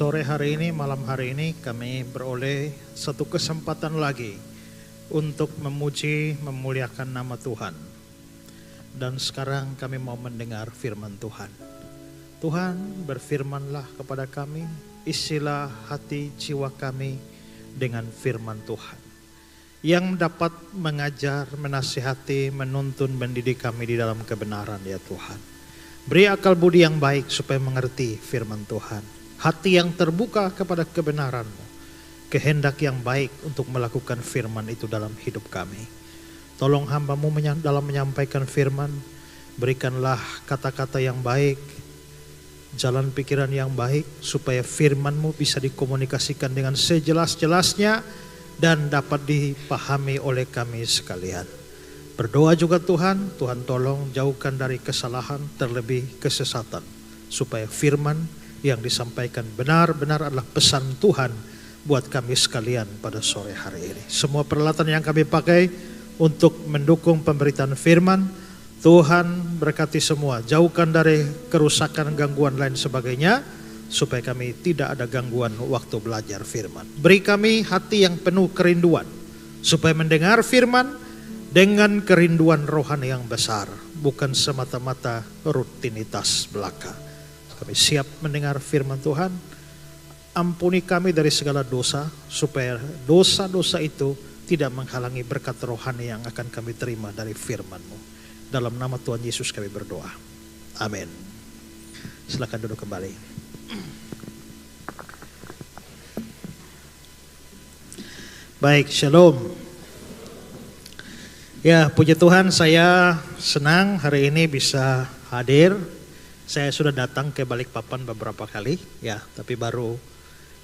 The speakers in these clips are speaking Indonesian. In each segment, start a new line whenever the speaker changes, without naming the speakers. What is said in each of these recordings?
Sore hari ini, malam hari ini kami beroleh satu kesempatan lagi untuk memuji, memuliakan nama Tuhan. Dan sekarang kami mau mendengar firman Tuhan. Tuhan, berfirmanlah kepada kami, isilah hati jiwa kami dengan firman Tuhan, yang dapat mengajar, menasihati, menuntun, mendidik kami di dalam kebenaran ya Tuhan. Beri akal budi yang baik supaya mengerti firman Tuhan. Hati yang terbuka kepada kebenaran-Mu, kehendak yang baik untuk melakukan firman itu dalam hidup kami. Tolong hamba-Mu dalam menyampaikan firman, berikanlah kata-kata yang baik, jalan pikiran yang baik, supaya firman-Mu bisa dikomunikasikan dengan sejelas-jelasnya dan dapat dipahami oleh kami sekalian. Berdoa juga Tuhan tolong jauhkan dari kesalahan, terlebih kesesatan, supaya firman yang disampaikan benar-benar adalah pesan Tuhan buat kami sekalian pada sore hari ini. Semua peralatan yang kami pakai untuk mendukung pemberitaan firman, Tuhan berkati semua. Jauhkan dari kerusakan, gangguan lain sebagainya, supaya kami tidak ada gangguan waktu belajar firman. Beri kami hati yang penuh kerinduan, supaya mendengar firman dengan kerinduan rohani yang besar, bukan semata-mata rutinitas belaka. Kami siap mendengar firman Tuhan. Ampuni kami dari segala dosa, supaya dosa-dosa itu tidak menghalangi berkat rohani yang akan kami terima dari firman-Mu. Dalam nama Tuhan Yesus kami berdoa. Amin. Silakan duduk kembali. Baik, shalom. Ya, puji Tuhan, saya senang hari ini bisa hadir. Saya sudah datang ke Balikpapan beberapa kali, ya, tapi baru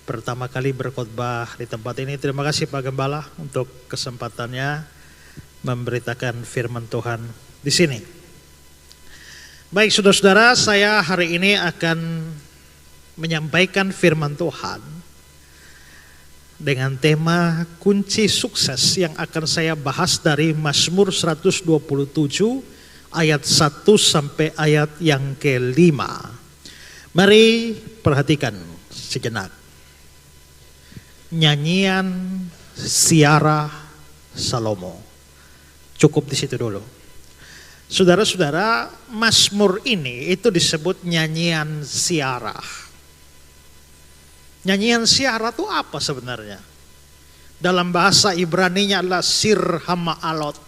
pertama kali berkhotbah di tempat ini. Terima kasih Pak Gembala untuk kesempatannya memberitakan firman Tuhan di sini. Baik, saudara-saudara, saya hari ini akan menyampaikan firman Tuhan dengan tema kunci sukses yang akan saya bahas dari Mazmur 127 ayat 1 sampai ayat yang ke-5. Mari perhatikan sejenak. Nyanyian Siarah Salomo. Cukup di situ dulu. Saudara-saudara, Mazmur ini itu disebut nyanyian siarah. Nyanyian siarah itu apa sebenarnya? Dalam bahasa Ibraninya adalah sir hama'alot,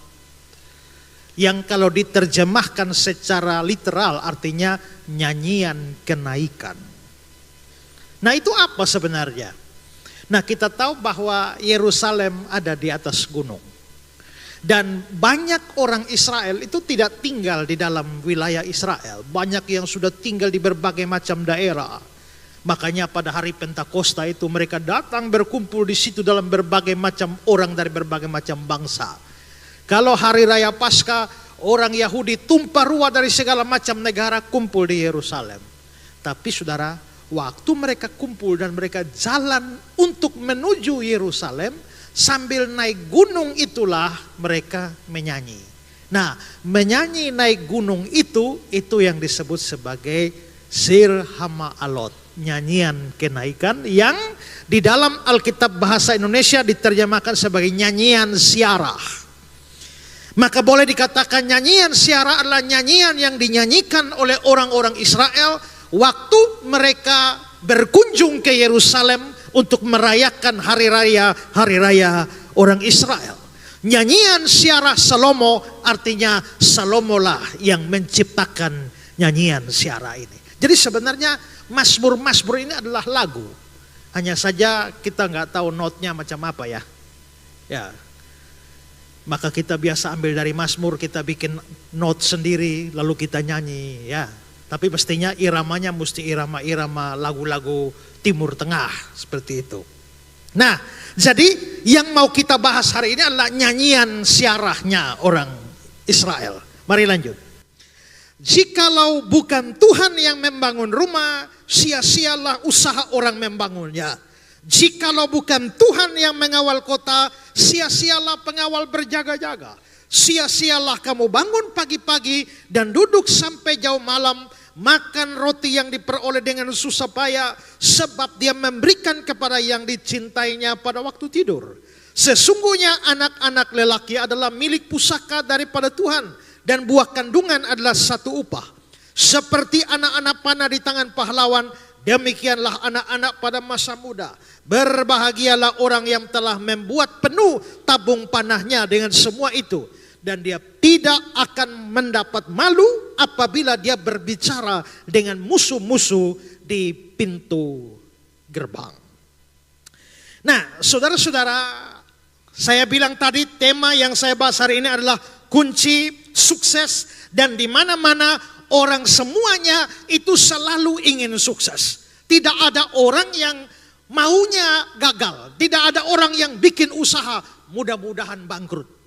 yang kalau diterjemahkan secara literal artinya nyanyian kenaikan. Nah, itu apa sebenarnya? Nah, kita tahu bahwa Yerusalem ada di atas gunung. Dan banyak orang Israel itu tidak tinggal di dalam wilayah Israel. Banyak yang sudah tinggal di berbagai macam daerah. Makanya pada hari Pentakosta itu mereka datang berkumpul di situ dalam berbagai macam orang dari berbagai macam bangsa. Kalau hari raya Paskah, orang Yahudi tumpah ruah dari segala macam negara kumpul di Yerusalem. Tapi saudara, waktu mereka kumpul dan mereka jalan untuk menuju Yerusalem, sambil naik gunung itulah mereka menyanyi. Nah, menyanyi naik gunung itu yang disebut sebagai sir hama'alot, nyanyian kenaikan, yang di dalam Alkitab bahasa Indonesia diterjemahkan sebagai nyanyian siarah. Maka boleh dikatakan nyanyian siarah adalah nyanyian yang dinyanyikan oleh orang-orang Israel waktu mereka berkunjung ke Yerusalem untuk merayakan hari raya orang Israel. Nyanyian siarah Salomo artinya Salomolah yang menciptakan nyanyian siarah ini. Jadi sebenarnya Mazmur-Mazmur ini adalah lagu. Hanya saja kita nggak tahu notnya macam apa ya. Ya. Maka kita biasa ambil dari Mazmur, kita bikin note sendiri, lalu kita nyanyi, ya. Tapi mestinya iramanya mesti irama-irama lagu-lagu Timur Tengah, seperti itu. Nah, jadi yang mau kita bahas hari ini adalah nyanyian siarahnya orang Israel. Mari lanjut. Jikalau bukan Tuhan yang membangun rumah, sia-sialah usaha orang membangunnya. Jikalau bukan Tuhan yang mengawal kota, sia-sialah pengawal berjaga-jaga. Sia-sialah kamu bangun pagi-pagi dan duduk sampai jauh malam, makan roti yang diperoleh dengan susah payah, sebab dia memberikan kepada yang dicintainya pada waktu tidur. Sesungguhnya anak-anak lelaki adalah milik pusaka daripada Tuhan, dan buah kandungan adalah satu upah. Seperti anak-anak panah di tangan pahlawan, demikianlah anak-anak pada masa muda. Berbahagialah orang yang telah membuat penuh tabung panahnya dengan semua itu. Dan dia tidak akan mendapat malu apabila dia berbicara dengan musuh-musuh di pintu gerbang. Nah, saudara-saudara, saya bilang tadi tema yang saya bahas hari ini adalah kunci sukses. Dan di mana-mana orang semuanya itu selalu ingin sukses. Tidak ada orang yang maunya gagal. Tidak ada orang yang bikin usaha mudah-mudahan bangkrut.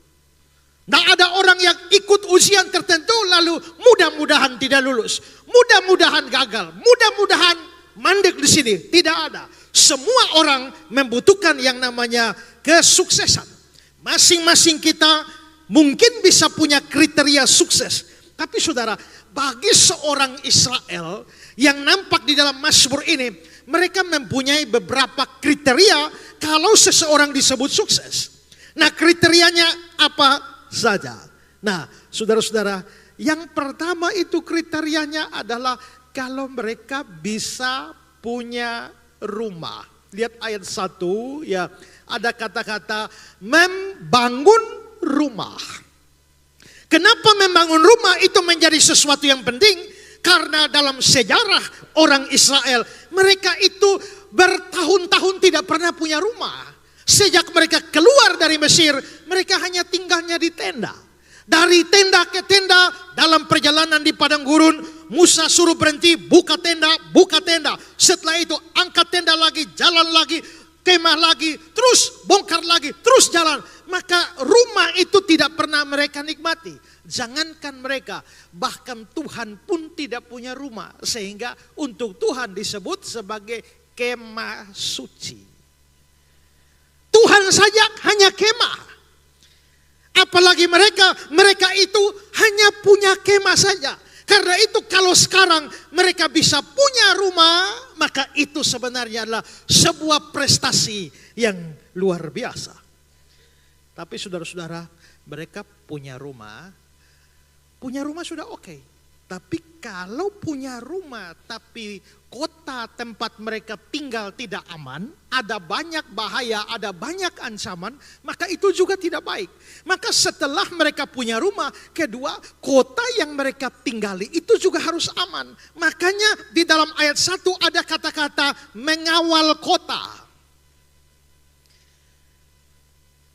Tidak ada orang yang ikut ujian tertentu lalu mudah-mudahan tidak lulus. Mudah-mudahan gagal. Mudah-mudahan mandek di sini. Tidak ada. Semua orang membutuhkan yang namanya kesuksesan. Masing-masing kita mungkin bisa punya kriteria sukses. Tapi saudara, bagi seorang Israel yang nampak di dalam Mazmur ini, mereka mempunyai beberapa kriteria kalau seseorang disebut sukses. Nah, kriterianya apa saja? Nah, saudara-saudara, yang pertama itu kriterianya adalah kalau mereka bisa punya rumah. Lihat ayat 1 ya, ada kata-kata membangun rumah. Kenapa membangun rumah itu menjadi sesuatu yang penting? Karena dalam sejarah orang Israel, mereka itu bertahun-tahun tidak pernah punya rumah. Sejak mereka keluar dari Mesir, mereka hanya tinggalnya di tenda. Dari tenda ke tenda, dalam perjalanan di padang gurun, Musa suruh berhenti, buka tenda, buka tenda. Setelah itu angkat tenda lagi, jalan lagi, kemah lagi, terus bongkar lagi, terus jalan. Maka rumah itu tidak pernah mereka nikmati. Jangankan mereka, bahkan Tuhan pun tidak punya rumah. Sehingga untuk Tuhan disebut sebagai kemah suci. Tuhan saja hanya kemah. Apalagi mereka itu hanya punya kemah saja. Karena itu kalau sekarang mereka bisa punya rumah, maka itu sebenarnya adalah sebuah prestasi yang luar biasa. Tapi saudara-saudara, mereka punya rumah sudah oke. Tapi kalau punya rumah tapi kota tempat mereka tinggal tidak aman, ada banyak bahaya, ada banyak ancaman, maka itu juga tidak baik. Maka setelah mereka punya rumah, kedua, kota yang mereka tinggali itu juga harus aman. Makanya di dalam ayat 1 ada kata-kata mengawal kota.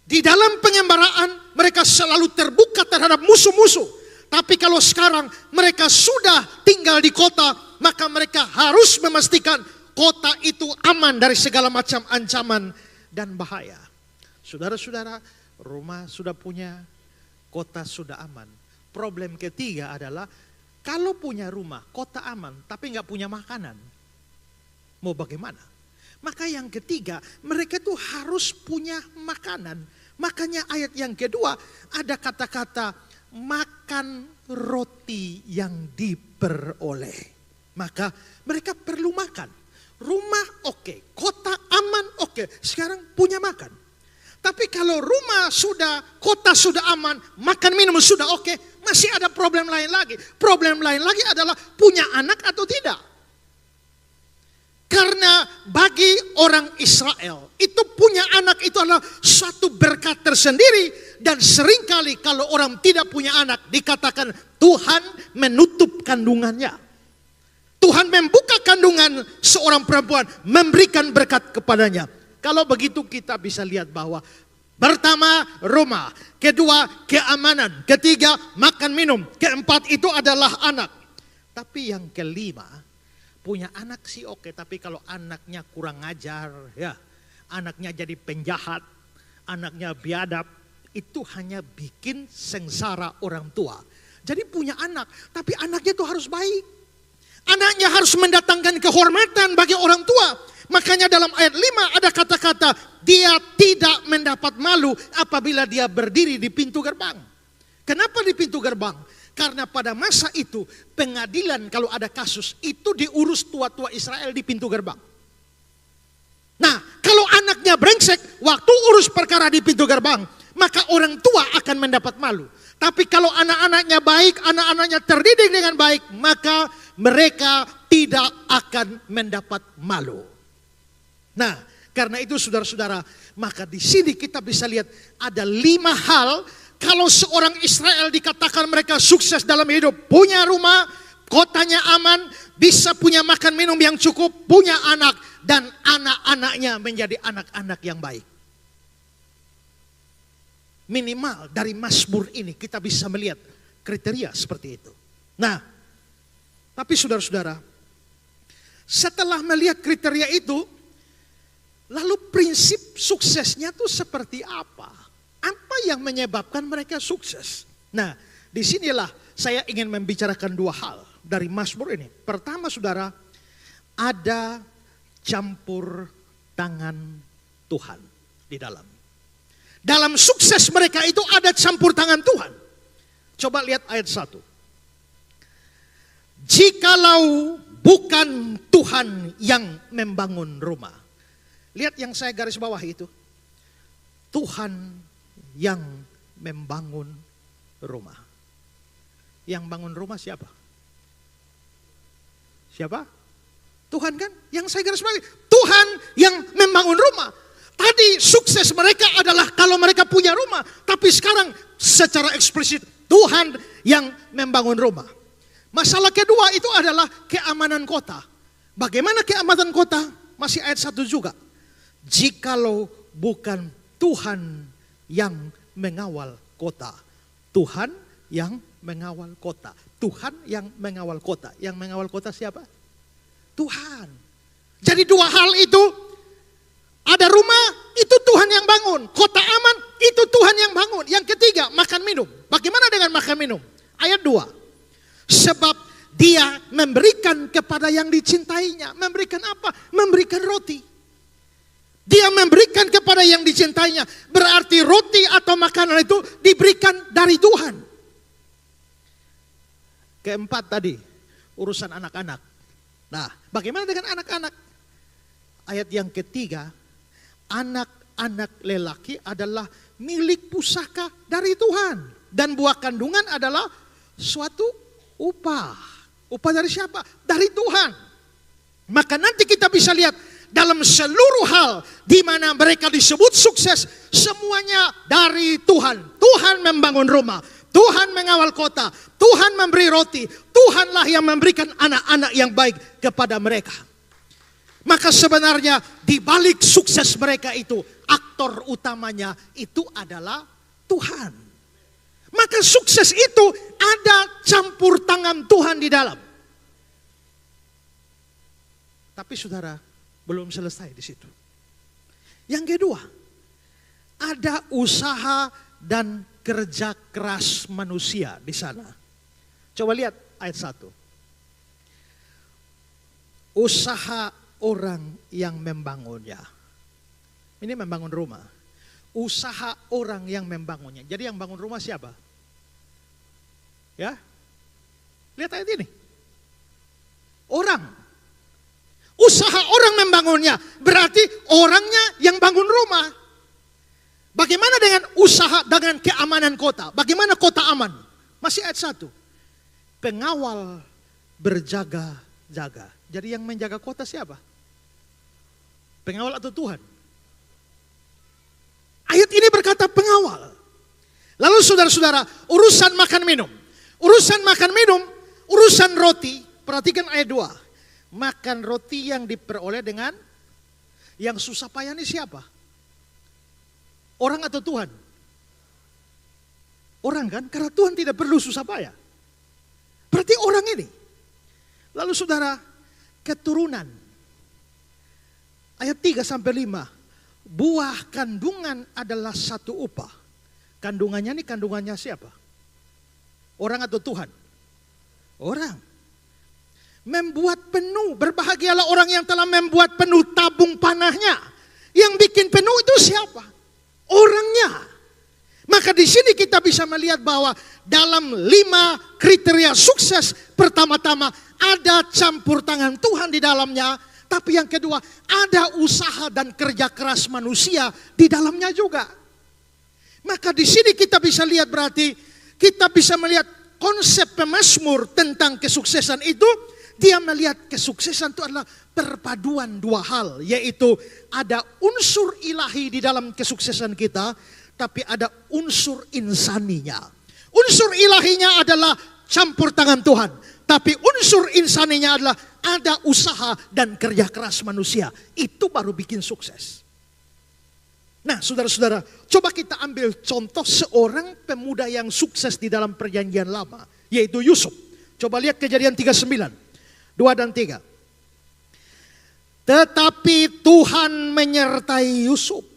Di dalam pengembaraan mereka selalu terbuka terhadap musuh-musuh. Tapi kalau sekarang mereka sudah tinggal di kota, maka mereka harus memastikan kota itu aman dari segala macam ancaman dan bahaya. Saudara-saudara, rumah sudah punya, kota sudah aman. Problem ketiga adalah kalau punya rumah, kota aman, tapi nggak punya makanan, mau bagaimana? Maka yang ketiga, mereka tuh harus punya makanan. Makanya ayat yang kedua ada kata-kata makan roti yang diperoleh. Maka mereka perlu makan. Rumah oke, kota aman oke, sekarang punya makan. Tapi kalau rumah sudah, kota sudah aman, makan minum sudah oke, masih ada problem lain lagi. Problem lain lagi adalah punya anak atau tidak. Karena bagi orang Israel, itu punya anak itu adalah suatu berkat tersendiri. Dan seringkali kalau orang tidak punya anak, dikatakan Tuhan menutup kandungannya. Tuhan membuka kandungan seorang perempuan, memberikan berkat kepadanya. Kalau begitu kita bisa lihat bahwa pertama rumah, kedua keamanan, ketiga makan minum, keempat itu adalah anak. Tapi yang kelima, punya anak sih oke, tapi kalau anaknya kurang ajar, ya, anaknya jadi penjahat, anaknya biadab, itu hanya bikin sengsara orang tua. Jadi punya anak, tapi anaknya itu harus baik. Anaknya harus mendatangkan kehormatan bagi orang tua. Makanya dalam ayat 5 ada kata-kata, dia tidak mendapat malu apabila dia berdiri di pintu gerbang. Kenapa di pintu gerbang? Karena pada masa itu pengadilan kalau ada kasus itu diurus tua-tua Israel di pintu gerbang. Nah, kalau anaknya brengsek, waktu urus perkara di pintu gerbang, maka orang tua akan mendapat malu. Tapi kalau anak-anaknya baik, anak-anaknya terdidik dengan baik, maka mereka tidak akan mendapat malu. Nah, karena itu saudara-saudara, maka di sini kita bisa lihat ada 5 hal. Kalau seorang Israel dikatakan mereka sukses dalam hidup, punya rumah, kotanya aman, bisa punya makan minum yang cukup, punya anak, dan anak-anaknya menjadi anak-anak yang baik. Minimal dari Mazmur ini kita bisa melihat kriteria seperti itu. Nah, tapi saudara-saudara, setelah melihat kriteria itu, lalu prinsip suksesnya itu seperti apa? Apa yang menyebabkan mereka sukses? Nah, disinilah saya ingin membicarakan 2 hal dari Mazmur ini. Pertama saudara, ada campur tangan Tuhan di dalam. Dalam sukses mereka itu ada campur tangan Tuhan. Coba lihat ayat 1. Jikalau bukan Tuhan yang membangun rumah. Lihat yang saya garis bawah itu. Tuhan yang membangun rumah. Yang bangun rumah siapa? Siapa? Tuhan kan? Yang saya garis bawahi. Tuhan yang membangun rumah. Tadi sukses mereka adalah kalau mereka punya rumah. Tapi sekarang secara eksplisit Tuhan yang membangun rumah. Masalah kedua itu adalah keamanan kota. Bagaimana keamanan kota? Masih ayat 1 juga. Jikalau bukan Tuhan yang mengawal kota. Tuhan yang mengawal kota. Tuhan yang mengawal kota. Yang mengawal kota siapa? Tuhan. Jadi 2 hal itu. Ada rumah, itu Tuhan yang bangun. Kota aman, itu Tuhan yang bangun. Yang ketiga, makan minum. Bagaimana dengan makan minum? Ayat 2. Sebab dia memberikan kepada yang dicintainya. Memberikan apa? Memberikan roti. Dia memberikan kepada yang dicintainya. Berarti roti atau makanan itu diberikan dari Tuhan. Keempat tadi, urusan anak-anak. Nah, bagaimana dengan anak-anak? Ayat yang ketiga, anak-anak lelaki adalah milik pusaka dari Tuhan. Dan buah kandungan adalah suatu upah. Upah dari siapa? Dari Tuhan. Maka nanti kita bisa lihat dalam seluruh hal di mana mereka disebut sukses, semuanya dari Tuhan. Tuhan membangun rumah, Tuhan mengawal kota, Tuhan memberi roti, Tuhanlah yang memberikan anak-anak yang baik kepada mereka. Maka sebenarnya di balik sukses mereka itu, aktor utamanya itu adalah Tuhan. Maka sukses itu ada campur tangan Tuhan di dalam. Tapi saudara, belum selesai di situ. Yang kedua, ada usaha dan kerja keras manusia di sana. Coba lihat ayat 1. Usaha orang yang membangunnya. Ini membangun rumah. Usaha orang yang membangunnya. Jadi yang bangun rumah siapa? Ya. Lihat ayat ini. Orang. Usaha orang membangunnya. Berarti orangnya yang bangun rumah. Bagaimana dengan usaha dengan keamanan kota? Bagaimana kota aman? Masih ayat 1. Pengawal berjaga-jaga. Jadi yang menjaga kota siapa? Pengawal atau Tuhan? Ayat ini berkata pengawal. Lalu saudara-saudara, urusan makan minum. Urusan makan minum, urusan roti. Perhatikan ayat 2. Makan roti yang diperoleh dengan yang susah payah ini siapa? Orang atau Tuhan? Orang kan? Karena Tuhan tidak perlu susah payah. Berarti orang ini. Lalu saudara, keturunan. Ayat 3-5. Buah kandungan adalah satu upah. Kandungannya ini kandungannya siapa? Orang atau Tuhan? Orang. Membuat penuh. Berbahagialah orang yang telah membuat penuh tabung panahnya. Yang bikin penuh itu siapa? Orangnya. Maka di sini kita bisa melihat bahwa dalam 5 kriteria sukses, pertama-tama ada campur tangan Tuhan di dalamnya. Tapi yang kedua, ada usaha dan kerja keras manusia di dalamnya juga. Maka di sini kita bisa lihat, berarti kita bisa melihat konsep pemazmur tentang kesuksesan itu. Dia melihat kesuksesan itu adalah perpaduan 2 hal, yaitu ada unsur ilahi di dalam kesuksesan kita, tapi ada unsur insaninya. Unsur ilahinya adalah campur tangan Tuhan, tapi unsur insaninya adalah ada usaha dan kerja keras manusia. Itu baru bikin sukses. Nah, saudara-saudara, coba kita ambil contoh seorang pemuda yang sukses di dalam perjanjian lama, yaitu Yusuf. Coba lihat Kejadian 39, 2 dan 3. Tetapi Tuhan menyertai Yusuf,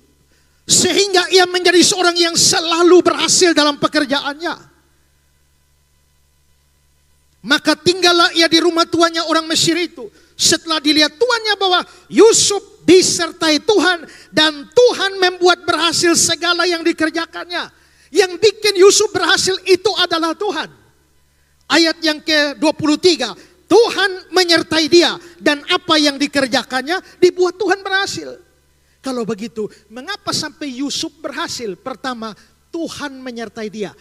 sehingga ia menjadi seorang yang selalu berhasil dalam pekerjaannya. Maka tinggallah ia di rumah tuannya orang Mesir itu. Setelah dilihat tuannya bahwa Yusuf disertai Tuhan, dan Tuhan membuat berhasil segala yang dikerjakannya. Yang bikin Yusuf berhasil itu adalah Tuhan. Ayat yang ke-23. Tuhan menyertai dia, dan apa yang dikerjakannya dibuat Tuhan berhasil. Kalau begitu, mengapa sampai Yusuf berhasil? Pertama, Tuhan menyertai dia.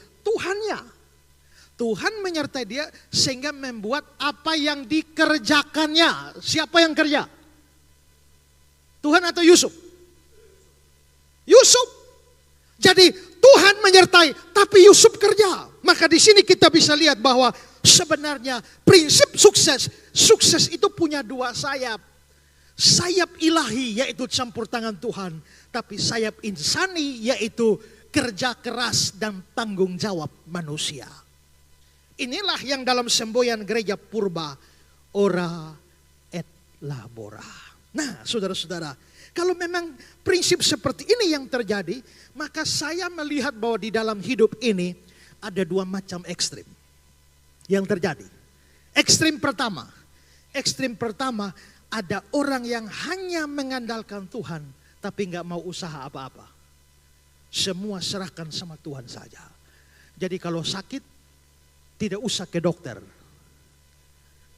Tuhan menyertai dia sehingga membuat apa yang dikerjakannya. Siapa yang kerja? Tuhan atau Yusuf? Yusuf. Jadi Tuhan menyertai, tapi Yusuf kerja. Maka di sini kita bisa lihat bahwa sebenarnya prinsip sukses itu punya 2 sayap. Sayap ilahi yaitu campur tangan Tuhan, tapi sayap insani yaitu kerja keras dan tanggung jawab manusia. Inilah yang dalam semboyan gereja purba, ora et labora. Nah, saudara-saudara, kalau memang prinsip seperti ini yang terjadi, maka saya melihat bahwa di dalam hidup ini ada 2 macam ekstrim yang terjadi. Ekstrim pertama ada orang yang hanya mengandalkan Tuhan, tapi nggak mau usaha apa-apa. Semua serahkan sama Tuhan saja. Jadi kalau sakit, tidak usah ke dokter.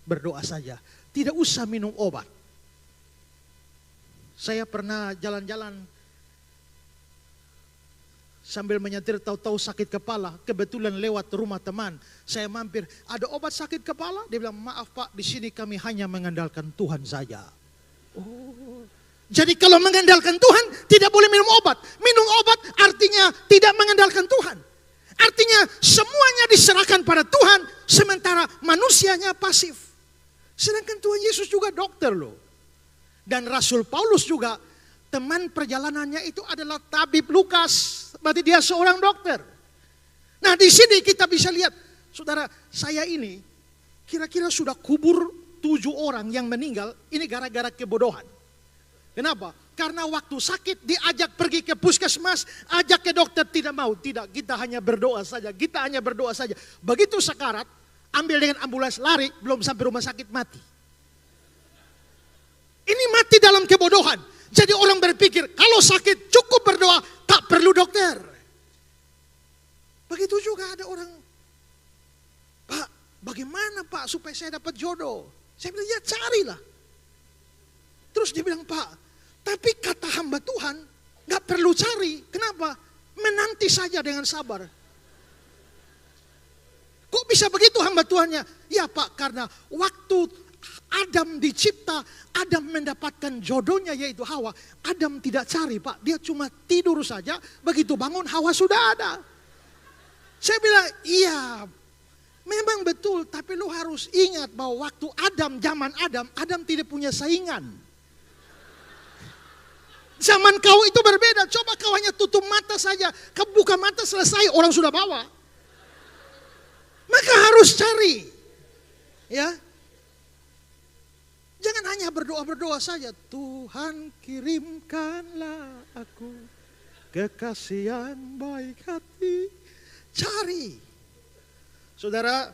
Berdoa saja. Tidak usah minum obat. Saya pernah jalan-jalan sambil menyetir, tahu-tahu sakit kepala. Kebetulan lewat rumah teman. Saya mampir, ada obat sakit kepala? Dia bilang, maaf Pak, di sini kami hanya mengandalkan Tuhan saja. Oh. Jadi kalau mengandalkan Tuhan, tidak boleh minum obat. Minum obat artinya tidak mengandalkan Tuhan. Artinya semuanya diserahkan pada Tuhan, sementara manusianya pasif. Sedangkan Tuhan Yesus juga dokter loh. Dan Rasul Paulus juga, teman perjalanannya itu adalah tabib Lukas. Berarti dia seorang dokter. Nah di sini kita bisa lihat, saudara, saya ini kira-kira sudah kubur 7 orang yang meninggal. Ini gara-gara kebodohan. Kenapa? Karena waktu sakit diajak pergi ke puskesmas, ajak ke dokter, tidak mau. Tidak, kita hanya berdoa saja. Kita hanya berdoa saja. Begitu sekarat, ambil dengan ambulans, lari, belum sampai rumah sakit mati. Ini mati dalam kebodohan. Jadi orang berpikir kalau sakit cukup berdoa, tak perlu dokter. Begitu juga ada orang, Pak, bagaimana Pak supaya saya dapat jodoh? Saya bilang, ya carilah. Terus dia bilang, Pak, tapi kata hamba Tuhan gak perlu cari. Kenapa? Menanti saja dengan sabar. Kok bisa begitu hamba Tuhannya? Ya Pak, karena waktu Adam dicipta, Adam mendapatkan jodohnya yaitu Hawa. Adam tidak cari Pak, dia cuma tidur saja. Begitu bangun Hawa sudah ada. Saya bilang, iya memang betul. Tapi lu harus ingat bahwa waktu zaman Adam tidak punya saingan. Zaman kau itu berbeda. Coba kau hanya tutup mata saja. Kau buka mata selesai, orang sudah bawa. Maka harus cari. Ya. Jangan hanya berdoa-berdoa saja. Tuhan kirimkanlah aku kekasih yang baik hati. Cari. Saudara,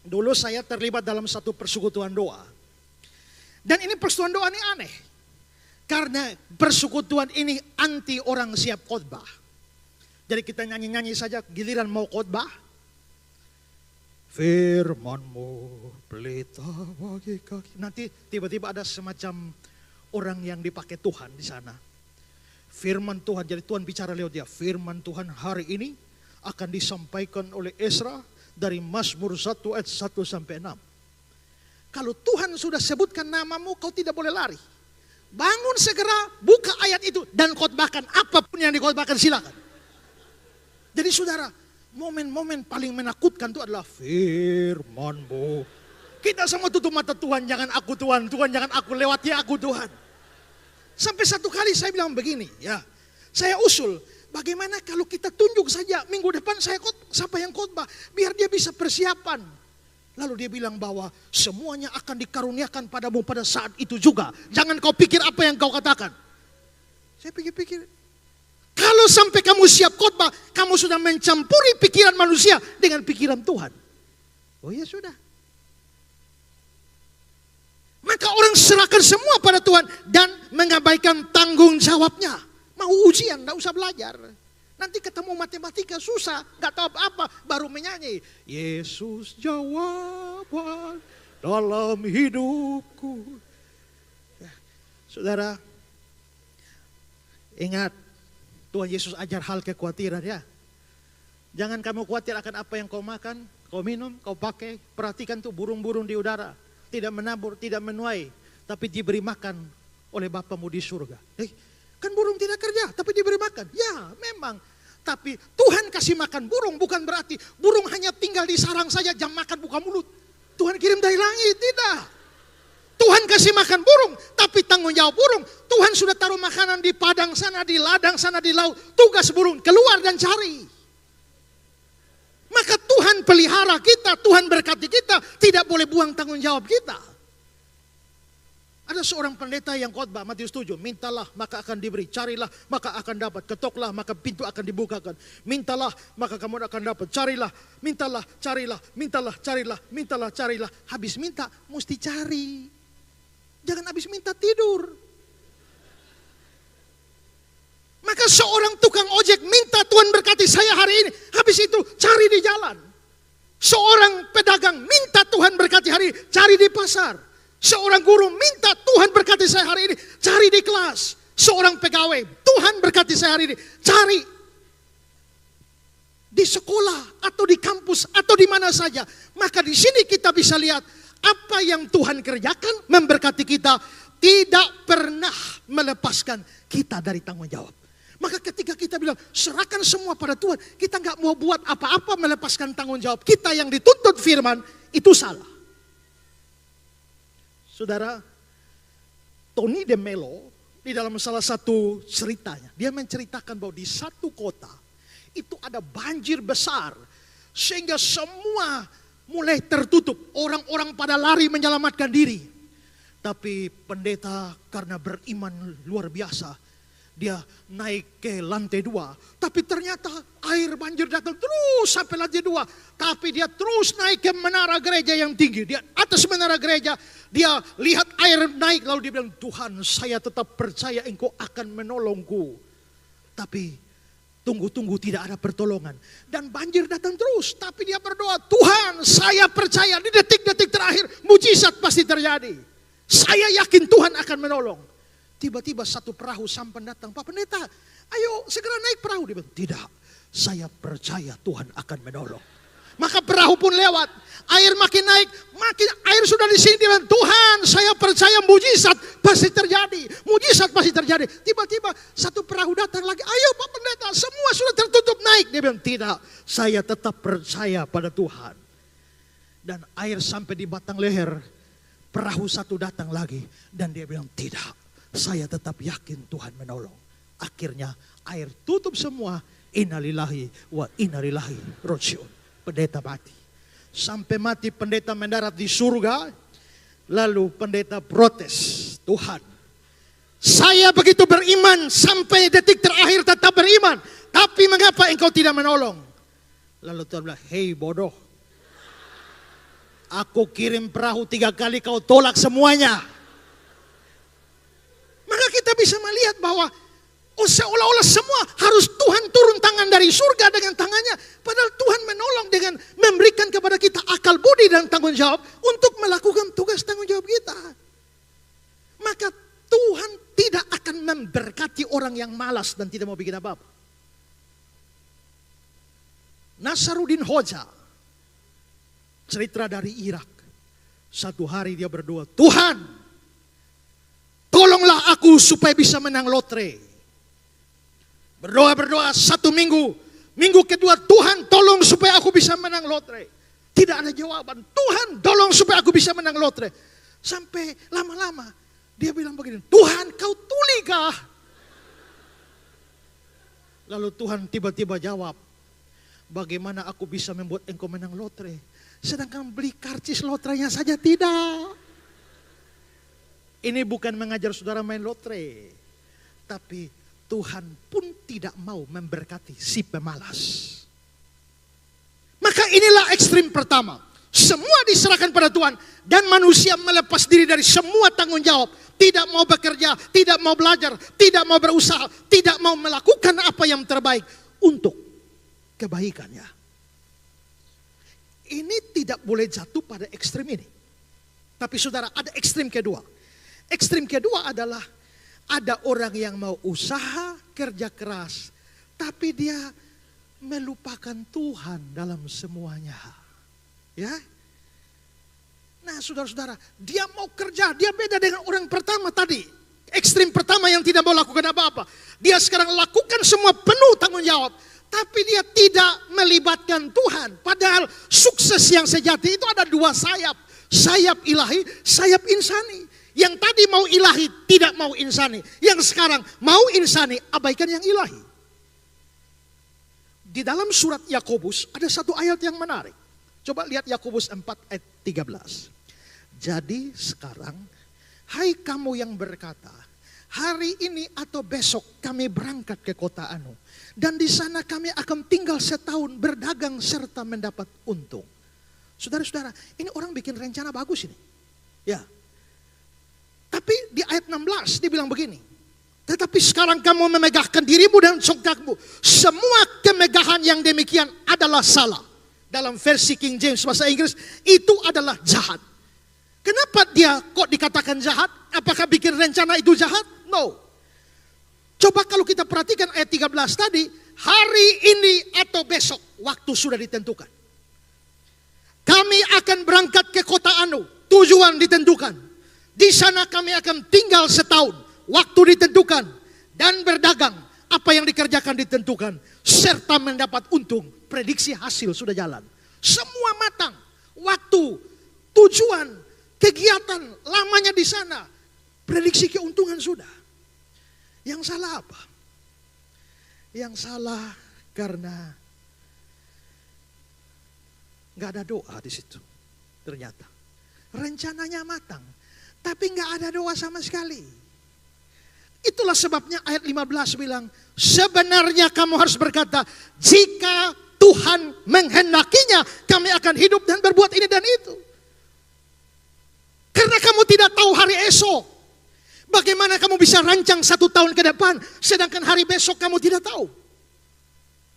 dulu saya terlibat dalam satu persekutuan doa. Dan ini persekutuan doa ini aneh. Karena persekutuan ini anti orang siap khotbah. Jadi kita nyanyi-nyanyi saja, giliran mau khotbah. Firman-Mu pelita bagi kaki. Nanti tiba-tiba ada semacam orang yang dipakai Tuhan di sana. Firman Tuhan, jadi Tuhan bicara lewat dia. Firman Tuhan hari ini akan disampaikan oleh Ezra dari Mazmur 1 ayat 1 sampai 6. Kalau Tuhan sudah sebutkan namamu, kau tidak boleh lari. Bangun segera, buka ayat itu dan khotbahkan apapun yang dikhotbahkan, silakan. Jadi saudara, momen-momen paling menakutkan itu adalah firman-Mu. Kita semua tutup mata, Tuhan jangan aku Tuhan, Tuhan jangan aku, lewati aku Tuhan. Sampai satu kali saya bilang begini, ya, saya usul, bagaimana kalau kita tunjuk saja minggu depan siapa yang khotbah, biar dia bisa persiapan. Lalu dia bilang bahwa semuanya akan dikaruniakan padamu pada saat itu juga. Jangan kau pikir apa yang kau katakan. Saya pikir-pikir, kalau sampai kamu siap khotbah, kamu sudah mencampuri pikiran manusia dengan pikiran Tuhan. Oh ya sudah. Maka orang serahkan semua pada Tuhan dan mengabaikan tanggung jawabnya. Mau ujian, tidak usah belajar. Nanti ketemu matematika susah, nggak tahu apa-apa, baru menyanyi. Yesus jawaban dalam hidupku. Ya, saudara, ingat Tuhan Yesus ajar hal kekhawatiran ya. Jangan kamu khawatir akan apa yang kau makan, kau minum, kau pakai. Perhatikan tuh burung-burung di udara. Tidak menabur, tidak menuai, tapi diberi makan oleh Bapamu di surga. Kan burung tidak kerja, tapi diberi makan. Ya memang, tapi Tuhan kasih makan burung bukan berarti burung hanya tinggal di sarang saja, jam makan buka mulut. Tuhan kirim dari langit, tidak. Tuhan kasih makan burung, tapi tanggung jawab burung. Tuhan sudah taruh makanan di padang sana, di ladang sana, di laut. Tugas burung keluar dan cari. Maka Tuhan pelihara kita, Tuhan berkati kita, tidak boleh buang tanggung jawab kita. Ada seorang pendeta yang khotbah Matius 7, mintalah maka akan diberi, carilah maka akan dapat, ketoklah maka pintu akan dibukakan, mintalah maka kamu akan dapat, carilah, mintalah, carilah, mintalah, carilah, mintalah, carilah. Habis minta mesti cari, jangan habis minta tidur. Maka seorang tukang ojek minta Tuhan berkati saya hari ini, habis itu cari di jalan. Seorang pedagang minta Tuhan berkati hari ini, cari di pasar. Seorang guru minta Tuhan berkati saya hari ini, cari di kelas. Seorang pegawai, Tuhan berkati saya hari ini, cari di sekolah atau di kampus atau di mana saja. Maka di sini kita bisa lihat apa yang Tuhan kerjakan memberkati kita, tidak pernah melepaskan kita dari tanggung jawab. Maka ketika kita bilang serahkan semua pada Tuhan, kita nggak mau buat apa-apa melepaskan tanggung jawab kita yang dituntut firman, itu salah. Saudara, Tony de Mello di dalam salah satu ceritanya, dia menceritakan bahwa di satu kota itu ada banjir besar sehingga semua mulai tertutup, orang-orang pada lari menyelamatkan diri. Tapi pendeta karena beriman luar biasa, dia naik ke lantai 2, tapi ternyata air banjir datang terus sampai lantai 2. Tapi dia terus naik ke menara gereja yang tinggi. Di atas menara gereja dia lihat air naik, lalu dia bilang, Tuhan saya tetap percaya Engkau akan menolongku. Tapi tunggu-tunggu tidak ada pertolongan. Dan banjir datang terus, tapi dia berdoa, Tuhan saya percaya di detik-detik terakhir mujizat pasti terjadi. Saya yakin Tuhan akan menolong. Tiba-tiba satu perahu sampan datang, Pak Pendeta, ayo segera naik perahu. Dia bilang, tidak, saya percaya Tuhan akan menolong. Maka perahu pun lewat, air makin naik, makin air sudah di sini. Dia bilang, Tuhan saya percaya mujizat pasti terjadi, mujizat pasti terjadi. Tiba-tiba satu perahu datang lagi, ayo Pak Pendeta, semua sudah tertutup naik. Dia bilang, tidak, saya tetap percaya pada Tuhan. Dan air sampai di batang leher, perahu satu datang lagi, dan dia bilang, tidak, saya tetap yakin Tuhan menolong. Akhirnya air tutup semua. Innalillahi wa innalillahi rajiun. Pendeta mati. Sampai mati pendeta mendarat di surga. Lalu pendeta protes. Tuhan, saya begitu beriman sampai detik terakhir tetap beriman. Tapi mengapa Engkau tidak menolong? Lalu Tuhan bilang, hei bodoh. Aku kirim perahu 3 kali kau tolak semuanya. Maka kita bisa melihat bahwa Oh, seolah-olah semua harus Tuhan turun tangan dari surga dengan tangannya. Padahal Tuhan menolong dengan memberikan kepada kita akal budi dan tanggung jawab untuk melakukan tugas tanggung jawab kita. Maka Tuhan tidak akan memberkati orang yang malas dan tidak mau bikin apa-apa. Nasaruddin Hoja, cerita dari Irak. Satu hari dia berdoa, Tuhan, tolonglah aku supaya bisa menang lotre. Berdoa 1 minggu. Minggu kedua, Tuhan tolong supaya aku bisa menang lotre. Tidak ada jawaban. Tuhan tolong supaya aku bisa menang lotre. Sampai lama-lama dia bilang begini, Tuhan kau tulikah? Lalu Tuhan tiba-tiba jawab, bagaimana aku bisa membuat engkau menang lotre? Sedangkan beli karcis lotrenya saja tidak. Ini bukan mengajar saudara main lotre. Tapi Tuhan pun tidak mau memberkati si pemalas. Maka inilah ekstrim pertama. Semua diserahkan pada Tuhan. Dan manusia melepas diri dari semua tanggung jawab. Tidak mau bekerja, tidak mau belajar, tidak mau berusaha, tidak mau melakukan apa yang terbaik untuk kebaikannya. Ini tidak boleh jatuh pada ekstrim ini. Tapi saudara, ada ekstrim kedua. Ekstrim kedua adalah ada orang yang mau usaha, kerja keras, tapi dia melupakan Tuhan dalam semuanya. Ya. Nah, saudara-saudara, dia mau kerja, dia beda dengan orang pertama tadi. Ekstrim pertama yang tidak mau lakukan apa-apa. Dia sekarang lakukan semua penuh tanggung jawab, tapi dia tidak melibatkan Tuhan. Padahal sukses yang sejati itu ada 2 sayap. Sayap ilahi, sayap insani. Yang tadi mau ilahi, tidak mau insani. Yang sekarang mau insani, abaikan yang ilahi. Di dalam surat Yakobus ada satu ayat yang menarik. Coba lihat Yakobus 4 ayat 13. Jadi sekarang, hai kamu yang berkata, hari ini atau besok kami berangkat ke kota Anu. Dan di sana kami akan tinggal setahun berdagang serta mendapat untung. Saudara-saudara, ini orang bikin rencana bagus ini. Ya. Tapi di ayat 16 dia bilang begini. Tetapi sekarang kamu memegahkan dirimu dan songkakmu. Semua kemegahan yang demikian adalah salah. Dalam versi King James bahasa Inggris, itu adalah jahat. Kenapa dia kok dikatakan jahat? Apakah bikin rencana itu jahat? No. Coba kalau kita perhatikan ayat 13 tadi. Hari ini atau besok, waktu sudah ditentukan. Kami akan berangkat ke kota Anu. Tujuan ditentukan. Di sana kami akan tinggal setahun, waktu ditentukan, dan berdagang. Apa yang dikerjakan ditentukan, serta mendapat untung. Prediksi hasil sudah jalan. Semua matang, waktu, tujuan, kegiatan, lamanya di sana. Prediksi keuntungan sudah. Yang salah apa? Yang salah karena nggak ada doa di situ. Ternyata rencananya matang. Tapi nggak ada doa sama sekali. Itulah sebabnya ayat 15 bilang, sebenarnya kamu harus berkata, jika Tuhan menghendakinya, kami akan hidup dan berbuat ini dan itu. Karena kamu tidak tahu hari esok. Bagaimana kamu bisa rancang 1 tahun ke depan, sedangkan hari besok kamu tidak tahu.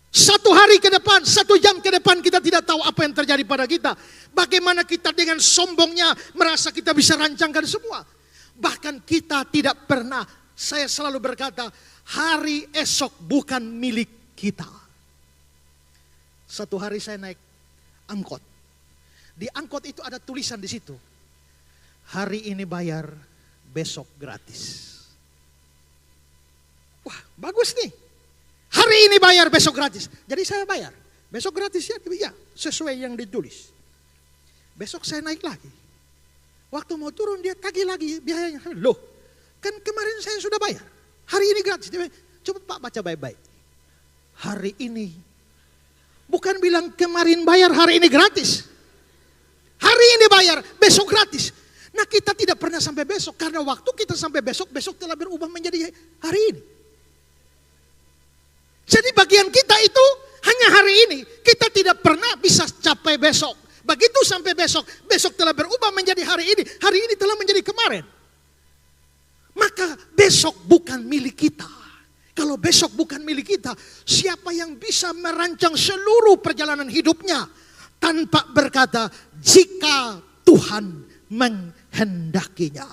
1 hari ke depan, 1 jam ke depan kita tidak tahu apa yang terjadi pada kita. Bagaimana kita dengan sombongnya merasa kita bisa rancangkan semua. Bahkan kita tidak pernah, saya selalu berkata, hari esok bukan milik kita. Satu hari saya naik angkot. Di angkot itu ada tulisan di situ. Hari ini bayar, besok gratis. Wah, bagus nih. Hari ini bayar, besok gratis. Jadi saya bayar. Besok gratis ya, sesuai yang ditulis. Besok saya naik lagi. Waktu mau turun dia tagih lagi biayanya. Loh, kan kemarin saya sudah bayar. Hari ini gratis. Coba Pak baca baik-baik. Hari ini. Bukan bilang kemarin bayar, hari ini gratis. Hari ini bayar, besok gratis. Nah, kita tidak pernah sampai besok. Karena waktu kita sampai besok, besok telah berubah menjadi hari ini. Jadi bagian kita itu hanya hari ini. Kita tidak pernah bisa capai besok. Begitu sampai besok, besok telah berubah menjadi hari ini. Hari ini telah menjadi kemarin. Maka besok bukan milik kita. Kalau besok bukan milik kita, siapa yang bisa merancang seluruh perjalanan hidupnya tanpa berkata, jika Tuhan menghendakinya.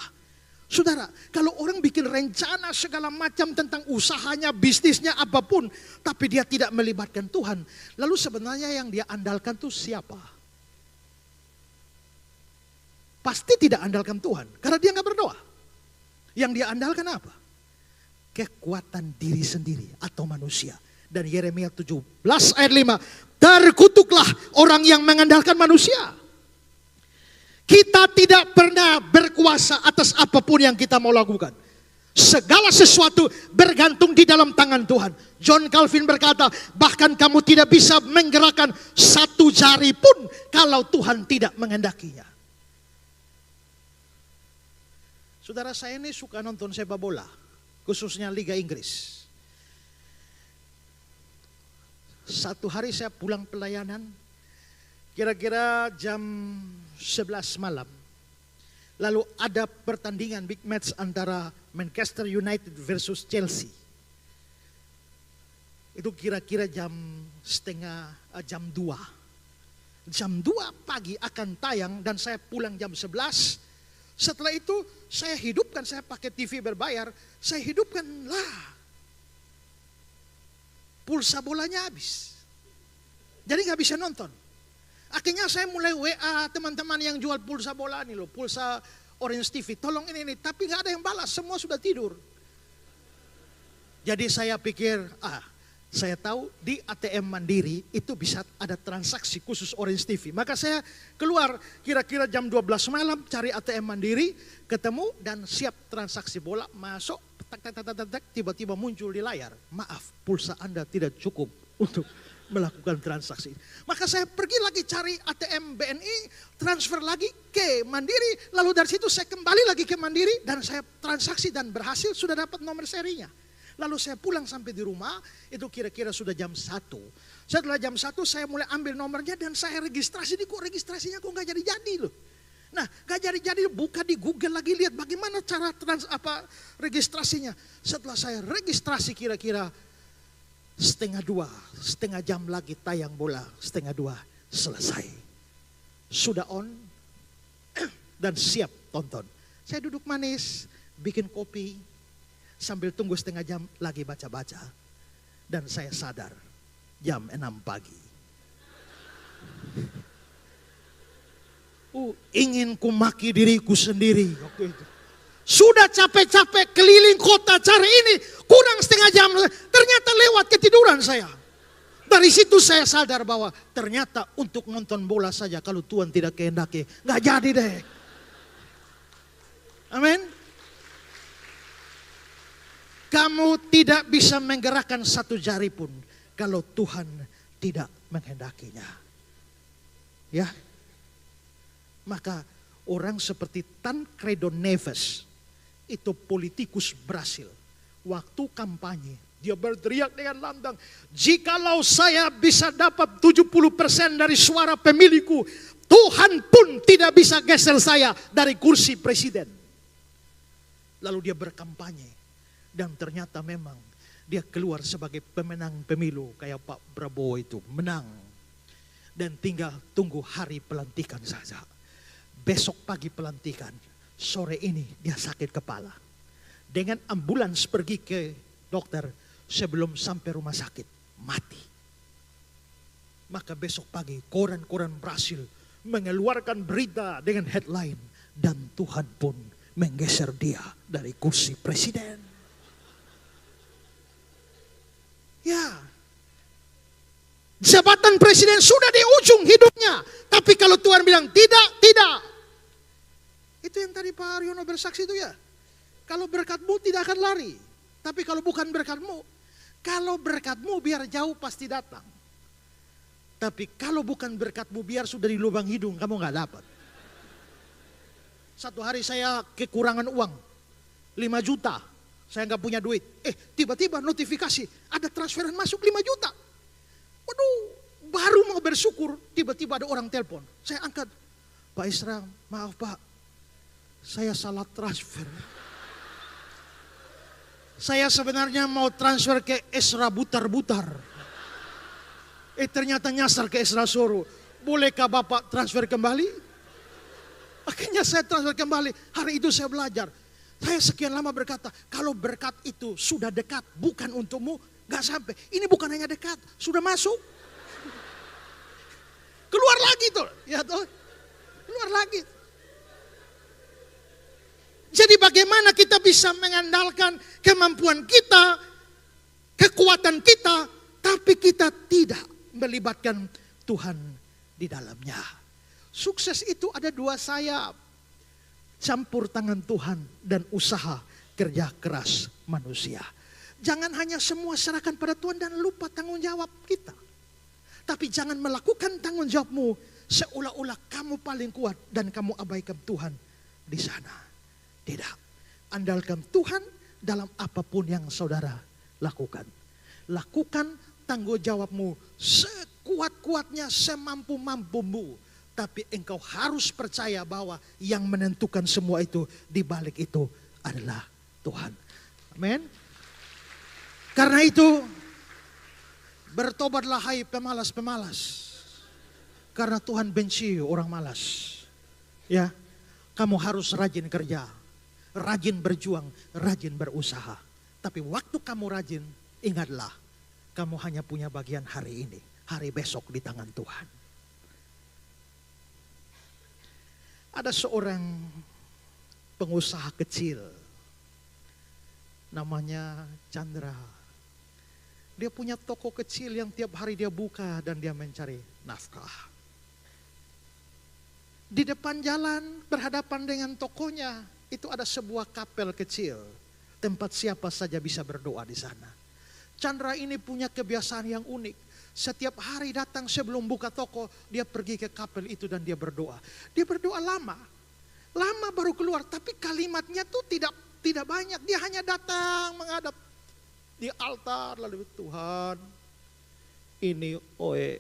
Saudara, kalau orang bikin rencana segala macam tentang usahanya, bisnisnya, apapun, tapi dia tidak melibatkan Tuhan, lalu sebenarnya yang dia andalkan itu siapa? Pasti tidak andalkan Tuhan, karena dia nggak berdoa. Yang dia andalkan apa? Kekuatan diri sendiri atau manusia. Dan Yeremia 17 ayat 5, terkutuklah orang yang mengandalkan manusia. Kita tidak pernah berkuasa atas apapun yang kita mau lakukan. Segala sesuatu bergantung di dalam tangan Tuhan. John Calvin berkata, bahkan kamu tidak bisa menggerakkan satu jari pun kalau Tuhan tidak menghendakinya. Saudara, saya ini suka nonton sepak bola, khususnya Liga Inggris. Satu hari saya pulang pelayanan, kira-kira jam 11 malam. Lalu ada pertandingan big match antara Manchester United versus Chelsea. Itu kira-kira jam 2. Jam 2 pagi akan tayang dan saya pulang jam 11. Setelah itu saya hidupkan, saya pakai TV berbayar, saya hidupkan lah. Pulsa bolanya habis. Jadi gak bisa nonton. Akhirnya saya mulai WA teman-teman yang jual pulsa bola nih loh, pulsa Orange TV, tolong ini. Tapi gak ada yang balas, semua sudah tidur. Jadi saya pikir, saya tahu di ATM Mandiri itu bisa ada transaksi khusus Orange TV. Maka saya keluar kira-kira jam 12 malam cari ATM Mandiri, ketemu dan siap transaksi bola, masuk, tiba-tiba muncul di layar. Maaf, pulsa Anda tidak cukup untuk melakukan transaksi. Maka saya pergi lagi cari ATM BNI, transfer lagi ke Mandiri, lalu dari situ saya kembali lagi ke Mandiri dan saya transaksi dan berhasil, sudah dapat nomor serinya. Lalu saya pulang sampai di rumah, itu kira-kira sudah jam 1. Setelah jam 1 saya mulai ambil nomornya dan saya registrasi. Kok registrasinya kok gak jadi-jadi loh. Nah gak jadi-jadi, buka di Google lagi, lihat bagaimana cara registrasinya. Setelah saya registrasi kira-kira setengah jam lagi tayang bola, 1:30 selesai. Sudah on dan siap tonton. Saya duduk manis, bikin kopi, sambil tunggu setengah jam lagi baca-baca. Dan saya sadar jam 6 pagi. Ingin ku maki diriku sendiri waktu itu. Sudah capek-capek keliling kota cari ini, kurang setengah jam, ternyata lewat ketiduran saya. Dari situ saya sadar bahwa ternyata untuk nonton bola saja kalau Tuhan tidak kehendaki, gak jadi deh. Amin. Kamu tidak bisa menggerakkan satu jari pun kalau Tuhan tidak menghendakinya. Ya. Maka orang seperti Tancredo Neves, itu politikus Brasil. Waktu kampanye, dia berteriak dengan lantang, jikalau saya bisa dapat 70% dari suara pemilihku, Tuhan pun tidak bisa geser saya dari kursi presiden. Lalu dia berkampanye. Dan ternyata memang dia keluar sebagai pemenang pemilu kayak Pak Prabowo itu, menang. Dan tinggal tunggu hari pelantikan saja. Besok pagi pelantikan, sore ini dia sakit kepala. Dengan ambulans pergi ke dokter, sebelum sampai rumah sakit, mati. Maka besok pagi koran-koran Brasil mengeluarkan berita dengan headline, dan Tuhan pun menggeser dia dari kursi presiden. Ya, jabatan presiden sudah di ujung hidupnya. Tapi kalau Tuhan bilang tidak. Itu yang tadi Pak Aryono bersaksi itu ya. Kalau berkatmu tidak akan lari. Tapi kalau bukan berkatmu, kalau berkatmu biar jauh pasti datang. Tapi kalau bukan berkatmu biar sudah di lubang hidung, kamu gak dapat. Satu hari saya kekurangan uang, 5 juta. Saya nggak punya duit. Tiba-tiba notifikasi ada transferan masuk 5 juta. Waduh, baru mau bersyukur, tiba-tiba ada orang telepon. Saya angkat, Pak Isra, maaf Pak, saya salah transfer. Saya sebenarnya mau transfer ke Esra Butar-Butar. Ternyata nyasar ke Esra Soro. Bolehkah Bapak transfer kembali? Akhirnya saya transfer kembali. Hari itu saya belajar. Saya sekian lama berkata, kalau berkat itu sudah dekat, bukan untukmu, gak sampai. Ini bukan hanya dekat, sudah masuk. Keluar lagi tuh, ya tuh. Keluar lagi. Jadi bagaimana kita bisa mengandalkan kemampuan kita, kekuatan kita, tapi kita tidak melibatkan Tuhan di dalamnya. Sukses itu ada dua sayap. Campur tangan Tuhan dan usaha kerja keras manusia. Jangan hanya semua serahkan pada Tuhan dan lupa tanggung jawab kita. Tapi jangan melakukan tanggung jawabmu seolah-olah kamu paling kuat dan kamu abaikan Tuhan di sana. Tidak. Andalkan Tuhan dalam apapun yang saudara lakukan. Lakukan tanggung jawabmu sekuat-kuatnya, semampu-mampumu. Tapi engkau harus percaya bahwa yang menentukan semua itu di balik itu adalah Tuhan. Amin. Karena itu bertobatlah hai pemalas-pemalas. Karena Tuhan benci orang malas. Ya, kamu harus rajin kerja, rajin berjuang, rajin berusaha. Tapi waktu kamu rajin, ingatlah, kamu hanya punya bagian hari ini. Hari besok di tangan Tuhan. Ada seorang pengusaha kecil, namanya Chandra. Dia punya toko kecil yang tiap hari dia buka dan dia mencari nafkah. Di depan jalan berhadapan dengan tokonya itu ada sebuah kapel kecil. Tempat siapa saja bisa berdoa di sana. Chandra ini punya kebiasaan yang unik. Setiap hari datang sebelum buka toko, dia pergi ke kapel itu dan dia berdoa. Dia berdoa lama. Lama baru keluar, tapi kalimatnya tuh tidak banyak. Dia hanya datang menghadap di altar lalu Tuhan ini oe.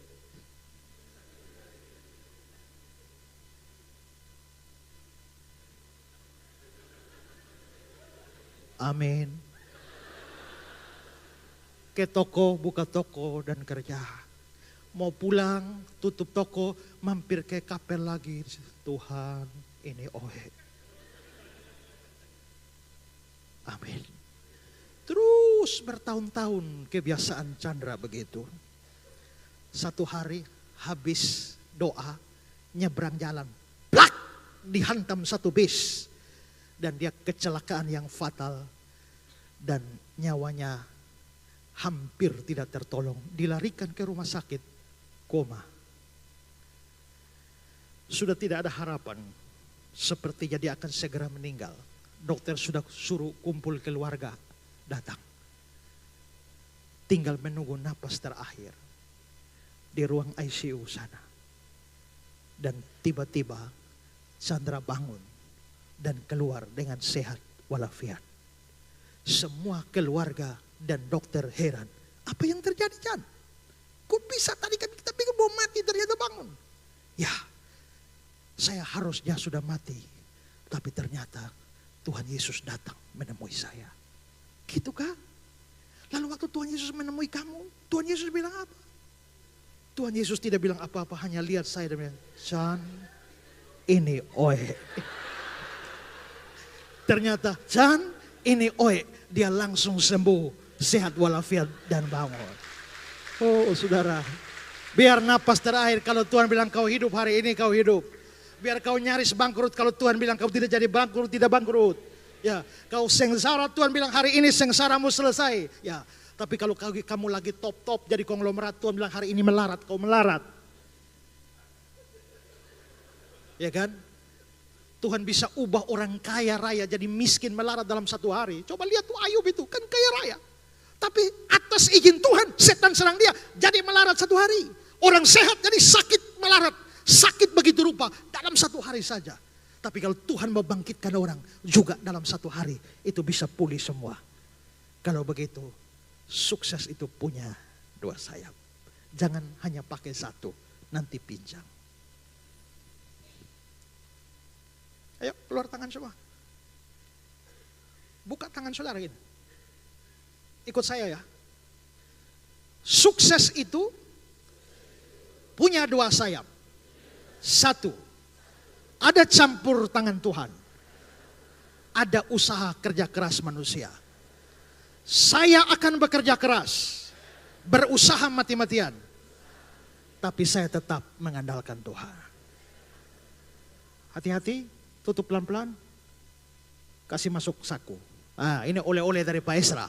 Amin. Ke toko, buka toko dan kerja. Mau pulang, tutup toko, mampir ke kapel lagi. Tuhan, ini oe. Amin. Terus bertahun-tahun kebiasaan Chandra begitu. Satu hari habis doa, nyebrang jalan. Plak! Dihantam satu bis. Dan dia kecelakaan yang fatal. Dan nyawanya hampir tidak tertolong. Dilarikan ke rumah sakit, koma. Sudah tidak ada harapan. Sepertinya dia akan segera meninggal. Dokter sudah suruh kumpul keluarga datang. Tinggal menunggu napas terakhir. Di ruang ICU sana. Dan tiba-tiba Chandra bangun. Dan keluar dengan sehat walafiat. Semua keluarga dan dokter heran. Apa yang terjadi, Chan? Kok bisa tadi kan kita pikir mau mati ternyata bangun. Ya, saya harusnya sudah mati. Tapi ternyata Tuhan Yesus datang menemui saya. Gitu kah? Lalu waktu Tuhan Yesus menemui kamu, Tuhan Yesus bilang apa? Tuhan Yesus tidak bilang apa-apa, hanya lihat saya dan bilang, Chan, ini oe. Ternyata, Chan, ini oe. Dia langsung sembuh. Sehat walafiat dan bangun. Oh saudara, biar napas terakhir kalau Tuhan bilang kau hidup hari ini kau hidup. Biar kau nyaris bangkrut kalau Tuhan bilang kau tidak jadi bangkrut, tidak bangkrut. Ya, kau sengsara Tuhan bilang hari ini sengsaramu selesai. Ya, tapi kalau kamu lagi top jadi konglomerat Tuhan bilang hari ini melarat, kau melarat. Ya kan? Tuhan bisa ubah orang kaya raya jadi miskin melarat dalam satu hari. Coba lihat tuh Ayub itu kan kaya raya. Tapi atas izin Tuhan setan serang dia jadi melarat satu hari. Orang sehat jadi sakit melarat. Sakit begitu rupa dalam satu hari saja. Tapi kalau Tuhan mau bangkitkan orang juga dalam satu hari itu bisa pulih semua. Kalau begitu sukses itu punya dua sayap. Jangan hanya pakai satu, nanti pincang. Ayo keluar tangan semua. Buka tangan saudara ini. ikut saya ya. Sukses itu punya dua sayap. Satu, ada campur tangan Tuhan. Ada usaha kerja keras manusia. Saya akan bekerja keras, berusaha mati-matian, tapi saya tetap mengandalkan Tuhan. Hati-hati, tutup pelan-pelan, kasih masuk saku. Ini oleh-oleh dari Pak Esra.